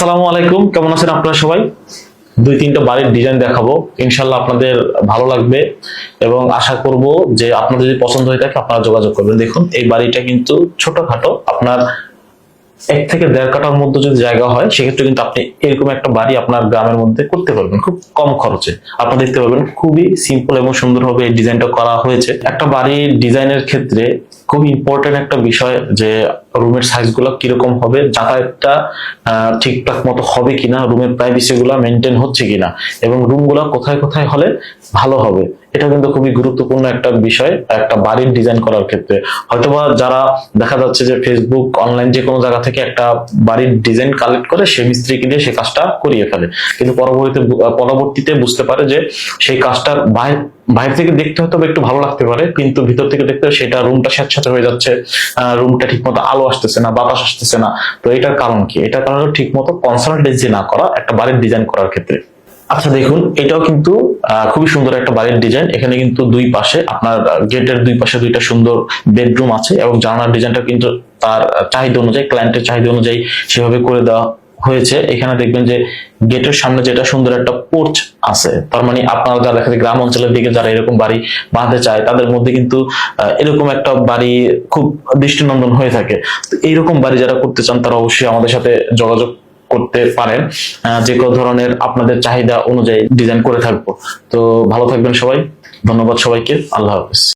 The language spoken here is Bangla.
আসসালামু আলাইকুম, কেমন আছেন আপনারা সবাই? দুই তিনটা বাড়ির ডিজাইন দেখাবো, ইনশাল্লাহ আপনাদের ভালো লাগবে এবং আশা করব যে আপনাদের যদি পছন্দ হয়ে থাকে আপনারা যোগাযোগ করবেন। দেখুন, এই বাড়িটা কিন্তু ছোটখাটো, আপনার 1 থেকে 1.5 কাঠার মধ্যে যদি জায়গা হয় সেক্ষেত্রে কিন্তু আপনি এরকম একটা বাড়ি আপনার গ্রামের মধ্যে করতে পারবেন খুব কম খরচে। আপনারা দেখতে পাবেন খুবই সিম্পল এবং সুন্দরভাবে এই ডিজাইনটা করা হয়েছে। একটা বাড়ির ডিজাইনের ক্ষেত্রে খুব ইম্পর্টেন্ট একটা বিষয় যে রুমের সাইজ গুলো কিরকম হবে, যাতায়াতটা ঠিকঠাক মতো হবে কিনা, রুমের প্রাইভেসি গুলা মেনটেন হচ্ছে কিনা এবং রুম গুলা কোথায় কোথায় হলে ভালো হবে, এটা কিন্তু খুবই গুরুত্বপূর্ণ একটা বিষয় একটা বাড়ির ডিজাইন করার ক্ষেত্রে। হয়তোবা যারা দেখা যাচ্ছে যে ফেসবুক অনলাইন যে কোনো জায়গা থেকে একটা বাড়ির ডিজাইন কালেক্ট করে সে মিস্ত্রিকে দিয়ে সে কাজটা করিয়ে ফেলে, কিন্তু পরবর্তীতে বুঝতে পারে যে সেই কাজটার বাইরে থেকে দেখতে হয়তো একটু ভালো লাগতে পারে, কিন্তু ভিতর থেকে দেখতে সেটা রুমটা স্যাঁতস্যাঁতে হয়ে যাচ্ছে, রুমটা ঠিক মতো আলো আসতেছে না, বাতাস আসতেছে না। তো এটার কারণ কি? এটার কারণ ঠিক মতো কনসালটেন্সি না করা একটা বাড়ির ডিজাইন করার ক্ষেত্রে। আচ্ছা দেখুন, এটাও কিন্তু খুবই সুন্দর একটা বাড়ির ডিজাইন। এখানে কিন্তু দুই পাশে আপনার গেটের দুই পাশে দুইটা সুন্দর বেডরুম আছে এবং জানালার ডিজাইনটা কিন্তু তার চাহিদা অনুযায়ী, ক্লায়েন্টের চাহিদা অনুযায়ী সেভাবে করে দেওয়া হয়েছে। এখানে দেখবেন যে গেটের সামনে যেটা সুন্দর একটা পোর্চ আছে, তার মানে আপনারা যারা দেখা যায় গ্রাম অঞ্চলের দিকে যারা এরকম বাড়ি বাঁধতে চায় তাদের মধ্যে কিন্তু এরকম একটা বাড়ি খুব দৃষ্টিনন্দন হয়ে থাকে। তো এইরকম বাড়ি যারা করতে চান তারা অবশ্যই আমাদের সাথে যোগাযোগ করতে পারেন, যে কোনো ধরনের আপনাদের চাহিদা অনুযায়ী ডিজাইন করে থাকবো। তো ভালো থাকবেন সবাই, ধন্যবাদ সবাইকে, আল্লাহ হাফেজ।